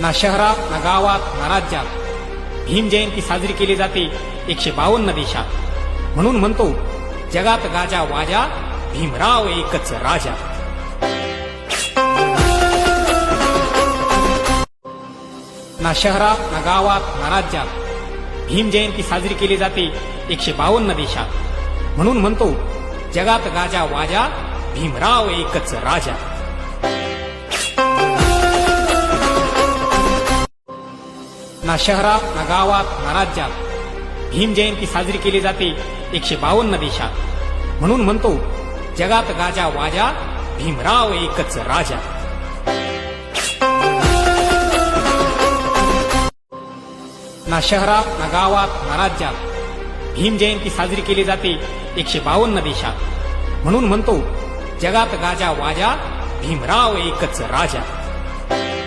ना शहरात ना गावात ना राज्यात भीम जयंती साजरी केली जाते 152 देशात. म्हणून म्हणतो जगात गाजा वाजा भीमराव एकच राजा. ना शहरात ना गावात ना राज्यात भीम जयंती साजरी केली जाते 152 देशात. म्हणून म्हणतो जगात गाजा वाजा भीमराव एकच राजा. ना शहरात ना गावात ना राज्यात भीम जयंती साजरी केली जाते 152 देशात. म्हणून म्हणतो जगात गाजा वाजा भीमराव एकच राजा. ना शहरात ना गावात ना राज्यात भीम जयंती साजरी केली जाते 152 देशात. म्हणून म्हणतो जगात गाजा वाजा भीमराव एकच राजा.